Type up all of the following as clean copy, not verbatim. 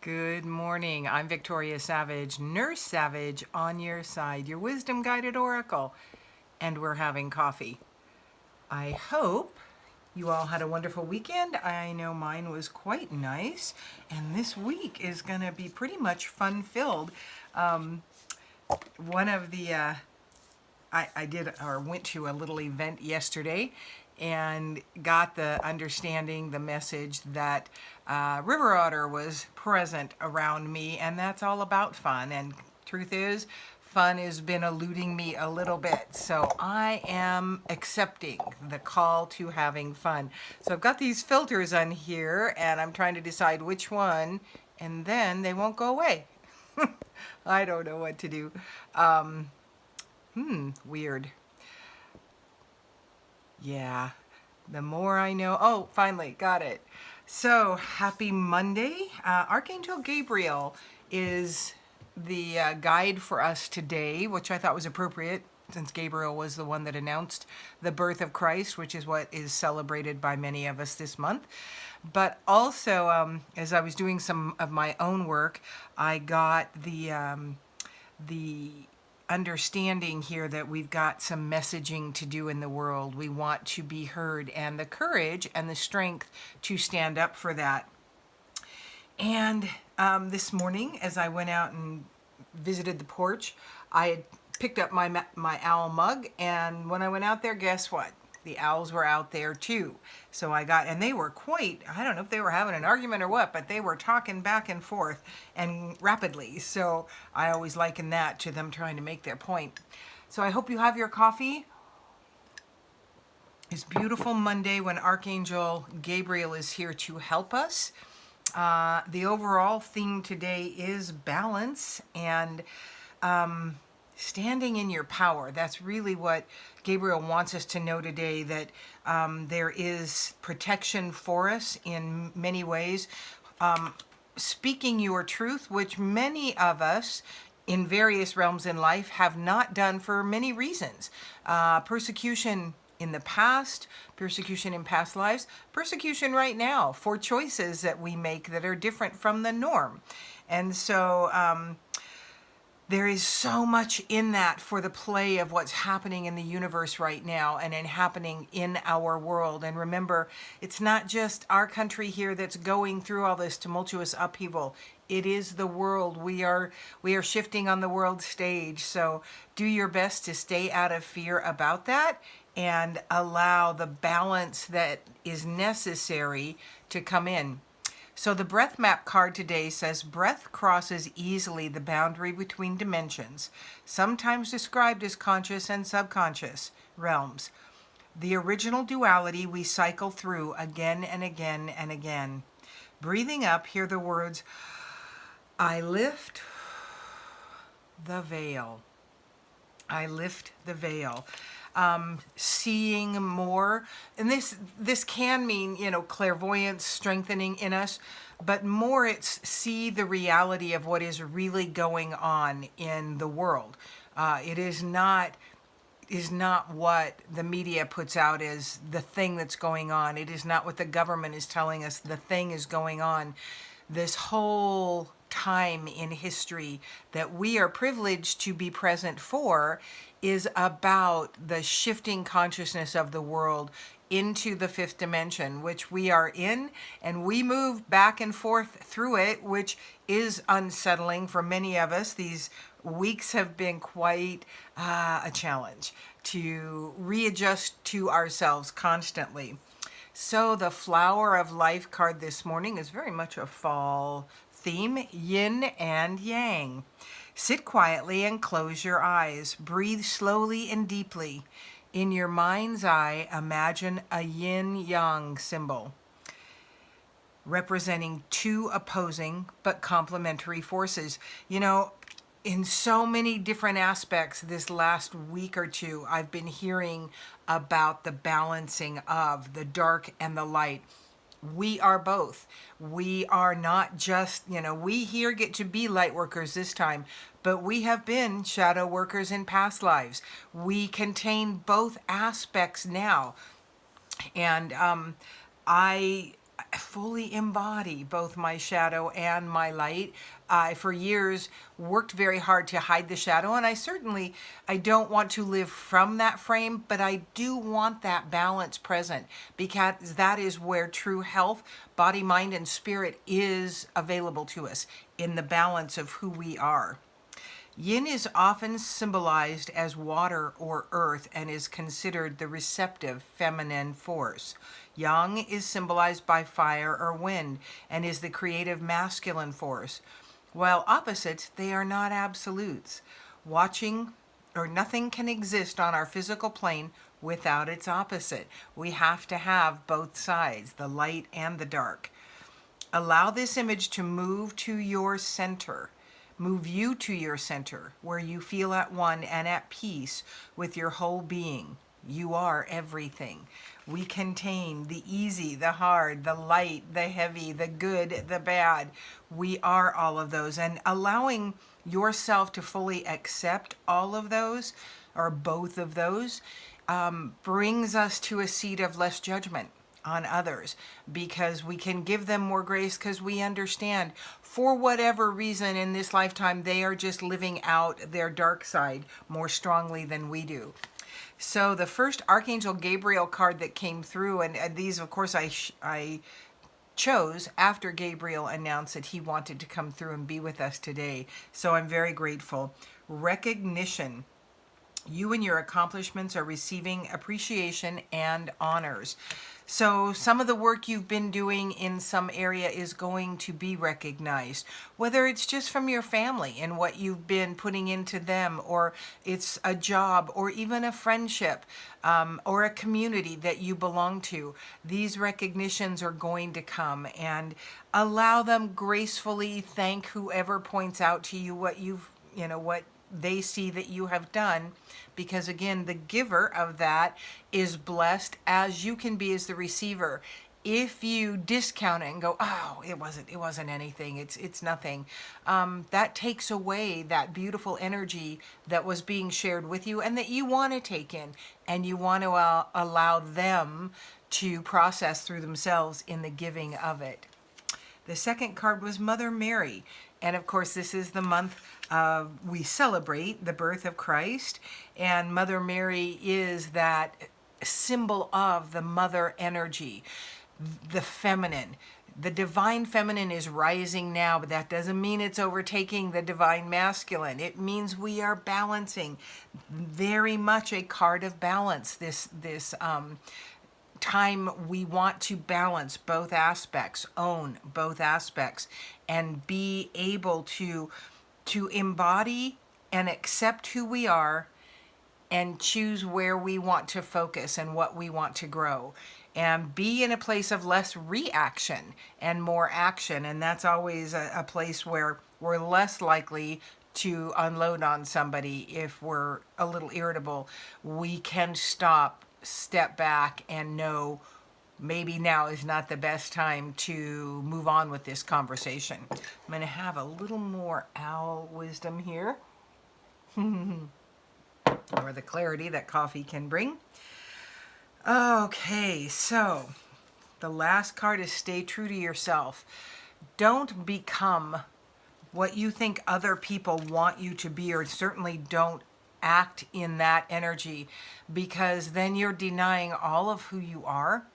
Good morning. I'm Victoria Savage, Nurse Savage on your side, your wisdom guided oracle, and we're having coffee. I hope you all had a wonderful weekend. I know mine was quite nice, and this week is going to be pretty much fun filled. One of the I went to a little event yesterday and got the understanding, the message that River Otter was present around me, and that's all about fun. And truth is, fun has been eluding me a little bit, so I am accepting the call to having fun. So I've got these filters on here, and I'm trying to decide which one, and then they won't go away. I don't know what to do. Weird. Yeah, the more I know. Oh, finally, got it. So, happy Monday. Archangel Gabriel is the guide for us today, which I thought was appropriate since Gabriel was the one that announced the birth of Christ, which is what is celebrated by many of us this month. But also, as I was doing some of my own work, I got the understanding here that we've got some messaging to do in the world. We want to be heard, and the courage and the strength to stand up for that. And this morning, as I went out and visited the porch, I had picked up my owl mug, and when I went out there, guess what? The owls were out there too. So and they were I don't know if they were having an argument or what, but they were talking back and forth and rapidly. So I always liken that to them trying to make their point. So I hope you have your coffee. It's beautiful Monday when Archangel Gabriel is here to help us. The overall theme today is balance and standing in your power. That's really what Gabriel wants us to know today, that there is protection for us in many ways. Speaking your truth, which many of us in various realms in life have not done for many reasons. Persecution in the past, persecution in past lives, persecution right now for choices that we make that are different from the norm. And so there is so much in that for the play of what's happening in the universe right now and happening in our world. And remember, it's not just our country here that's going through all this tumultuous upheaval. It is the world. We are shifting on the world stage. So do your best to stay out of fear about that and allow the balance that is necessary to come in. So the breath map card today says breath crosses easily the boundary between dimensions, sometimes described as conscious and subconscious realms. The original duality we cycle through again and again and again. Breathing up, hear the words, I lift the veil. I lift the veil. Seeing more, and this can mean, clairvoyance, strengthening in us, but more it's see the reality of what is really going on in the world. It is not what the media puts out as the thing that's going on. It is not what the government is telling us the thing is going on. This whole time in history that we are privileged to be present for is about the shifting consciousness of the world into the fifth dimension, which we are in, and we move back and forth through it, which is unsettling for many of us. These weeks have been quite a challenge to readjust to ourselves constantly. So the flower of life card this morning is very much a fall theme, yin and yang. Sit quietly and close your eyes. Breathe slowly and deeply. In your mind's eye, imagine a yin-yang symbol representing two opposing but complementary forces. In so many different aspects this last week or two, I've been hearing about the balancing of the dark and the light. We are both. We are not just, we here get to be light workers this time, but we have been shadow workers in past lives. We contain both aspects now. And I fully embody both my shadow and my light. I, for years, worked very hard to hide the shadow, and I don't want to live from that frame, but I do want that balance present, because that is where true health, body, mind, and spirit is available to us, in the balance of who we are. Yin is often symbolized as water or earth and is considered the receptive feminine force. Yang is symbolized by fire or wind and is the creative masculine force. While opposites, they are not absolutes. Watching or nothing can exist on our physical plane without its opposite. We have to have both sides, the light and the dark. Allow this image to move to your center. Move you to your center, where you feel at one and at peace with your whole being. You are everything. We contain the easy, the hard, the light, the heavy, the good, the bad. We are all of those. And allowing yourself to fully accept all of those, or both of those, brings us to a seat of less judgment on others, because we can give them more grace, because we understand, for whatever reason in this lifetime, they are just living out their dark side more strongly than we do. So the first Archangel Gabriel card that came through, and these of course I chose after Gabriel announced that he wanted to come through and be with us today, so I'm very grateful. Recognition. You and your accomplishments are receiving appreciation and honors. So some of the work you've been doing in some area is going to be recognized, whether it's just from your family and what you've been putting into them, or it's a job, or even a friendship, or a community that you belong to. These recognitions are going to come, and allow them gracefully. Thank whoever points out to you what what they see that you have done, because again, the giver of that is blessed, as you can be as the receiver. If you discount it and go, oh, it wasn't anything, it's nothing, that takes away that beautiful energy that was being shared with you and that you want to take in, and you want to allow them to process through themselves in the giving of it. The second card was Mother Mary. And of course, this is the month we celebrate the birth of Christ. And Mother Mary is that symbol of the mother energy, the feminine. The divine feminine is rising now, but that doesn't mean it's overtaking the divine masculine. It means we are balancing. Very much a card of balance. This time we want to balance both aspects, own both aspects, and be able to embody and accept who we are, and choose where we want to focus and what we want to grow, and be in a place of less reaction and more action. And that's always a place where we're less likely to unload on somebody. If we're a little irritable, we can step back and know maybe now is not the best time to move on with this conversation. I'm going to have a little more owl wisdom here, or the clarity that coffee can bring. Okay, so the last card is stay true to yourself. Don't become what you think other people want you to be, or certainly don't act in that energy, because then you're denying all of who you are.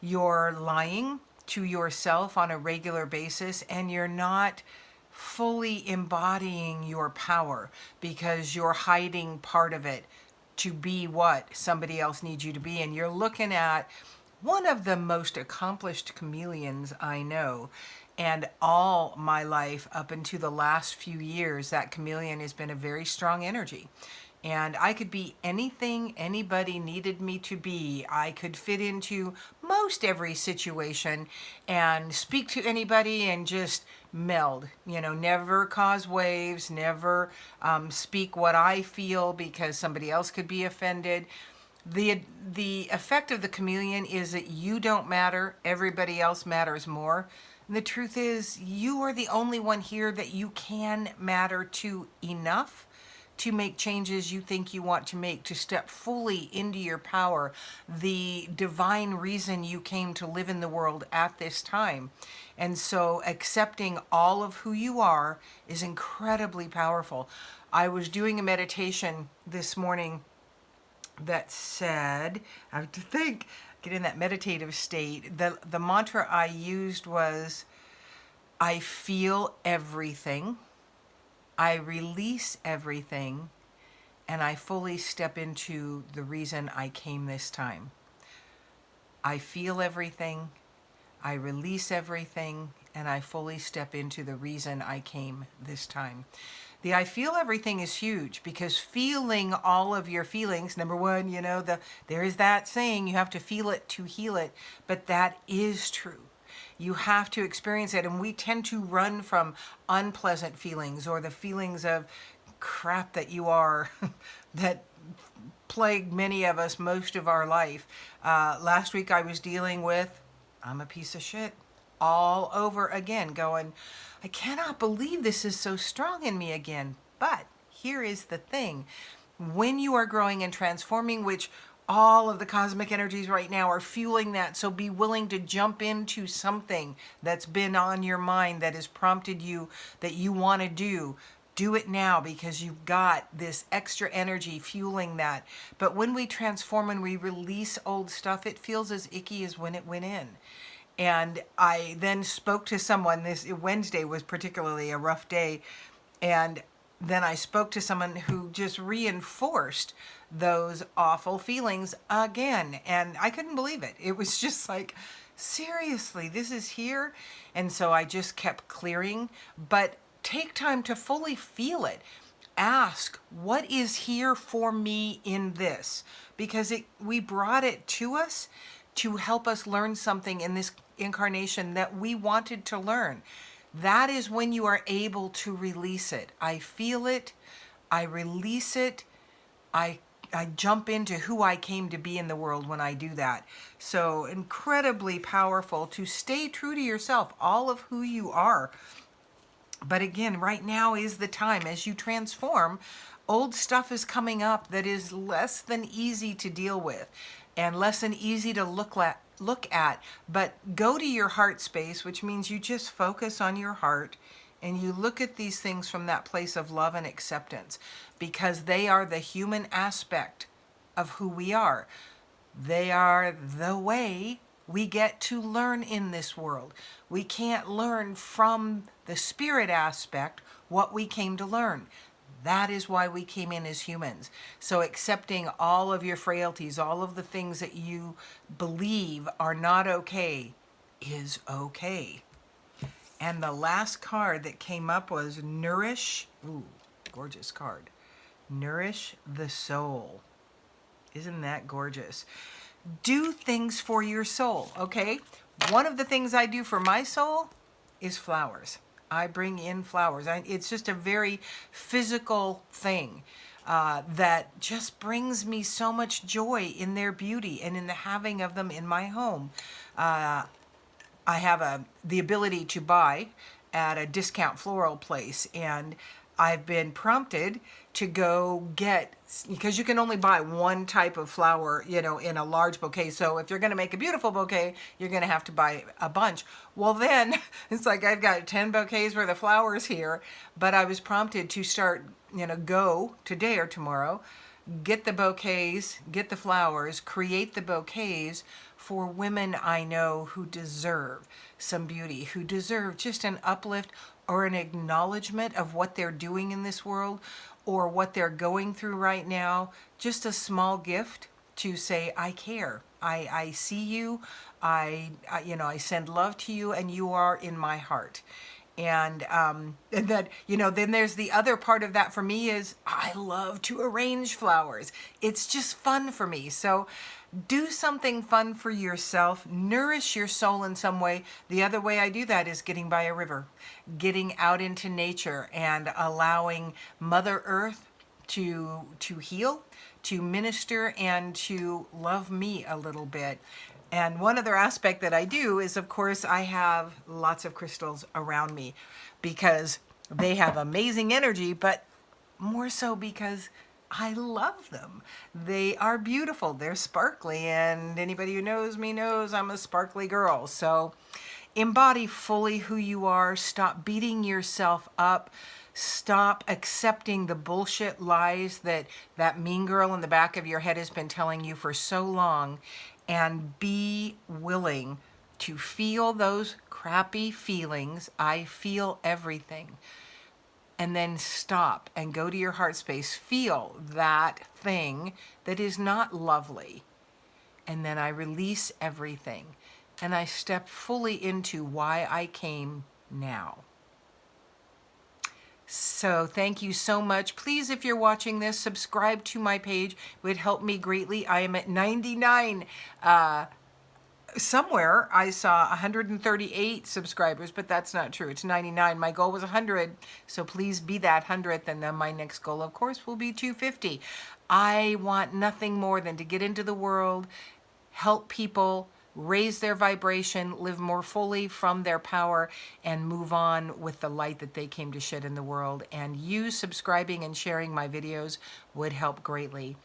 You're lying to yourself on a regular basis, and you're not fully embodying your power, because you're hiding part of it to be what somebody else needs you to be. And you're looking at one of the most accomplished chameleons I know. And all my life, up into the last few years, that chameleon has been a very strong energy. And I could be anything anybody needed me to be. I could fit into most every situation and speak to anybody and just meld. Never cause waves, never speak what I feel because somebody else could be offended. The effect of the chameleon is that you don't matter, everybody else matters more. And the truth is, you are the only one here that you can matter to enough to make changes you think you want to make, to step fully into your power, the divine reason you came to live in the world at this time. And so accepting all of who you are is incredibly powerful. I was doing a meditation this morning that said, I have to think, get in that meditative state. The mantra I used was, I feel everything, I release everything, and I fully step into the reason I came this time. I feel everything, I release everything, and I fully step into the reason I came this time. The I feel everything is huge, because feeling all of your feelings, number one, there is that saying, you have to feel it to heal it, but that is true. You have to experience it, and we tend to run from unpleasant feelings or the feelings of crap that you are that plague many of us most of our life. Last week I was dealing with, I'm a piece of shit, all over again, going, I cannot believe this is so strong in me again. But here is the thing. When you are growing and transforming, which all of the cosmic energies right now are fueling that, so be willing to jump into something that's been on your mind, that has prompted you, that you want to do it now, because you've got this extra energy fueling that. But when we transform and we release old stuff, it feels as icky as when it went in. And I then spoke to someone, this Wednesday was particularly a rough day, and then I spoke to someone who just reinforced those awful feelings again. And I couldn't believe it. It was just like, seriously, this is here? And so I just kept clearing. But take time to fully feel it. Ask, what is here for me in this? Because we brought it to us to help us learn something in this incarnation that we wanted to learn. That is when you are able to release it. I feel it, I release it, I jump into who I came to be in the world when I do that. So incredibly powerful to stay true to yourself, all of who you are. But again, right now is the time. As you transform, old stuff is coming up that is less than easy to deal with and less than easy to look at. But go to your heart space, which means you just focus on your heart and you look at these things from that place of love and acceptance, because they are the human aspect of who we are. They are the way we get to learn in this world. We can't learn from the spirit aspect what we came to learn. That is why we came in as humans. So accepting all of your frailties, all of the things that you believe are not okay, is okay. And the last card that came up was Nourish. Ooh, gorgeous card. Nourish the soul. Isn't that gorgeous? Do things for your soul, okay? One of the things I do for my soul is flowers. I bring in flowers. It's just a very physical thing that just brings me so much joy in their beauty and in the having of them in my home. I have the ability to buy at a discount floral place, and I've been prompted to go get, because you can only buy one type of flower, in a large bouquet. So if you're going to make a beautiful bouquet, you're going to have to buy a bunch. Well, then it's like I've got 10 bouquets worth of flowers here, but I was prompted to start, go today or tomorrow, get the bouquets, get the flowers, create the bouquets for women I know who deserve some beauty, who deserve just an uplift or an acknowledgement of what they're doing in this world or what they're going through right now. Just a small gift to say, I care. I see you. I send love to you, and you are in my heart. And that, then there's the other part of that for me is I love to arrange flowers. It's just fun for me. So do something fun for yourself. Nourish your soul in some way. The other way I do that is getting by a river, getting out into nature and allowing Mother Earth to heal, to minister, and to love me a little bit. And one other aspect that I do is, of course, I have lots of crystals around me because they have amazing energy, but more so because I love them. They are beautiful. They're sparkly, and anybody who knows me knows I'm a sparkly girl. So embody fully who you are. Stop beating yourself up. Stop accepting the bullshit lies that that mean girl in the back of your head has been telling you for so long, and be willing to feel those crappy feelings. I feel everything. And then stop and go to your heart space. Feel that thing that is not lovely. And then I release everything. And I step fully into why I came now. So thank you so much. Please, if you're watching this, subscribe to my page. It would help me greatly. I am at 99. Somewhere I saw 138 subscribers, but that's not true. It's 99. My goal was 100, so please be that 100th, and then my next goal, of course, will be 250. I want nothing more than to get into the world, help people, raise their vibration, live more fully from their power, and move on with the light that they came to shed in the world. And you subscribing and sharing my videos would help greatly.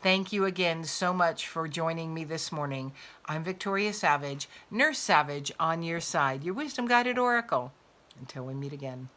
Thank you again so much for joining me this morning. I'm Victoria Savage, Nurse Savage on your side, your wisdom guided oracle. Until we meet again.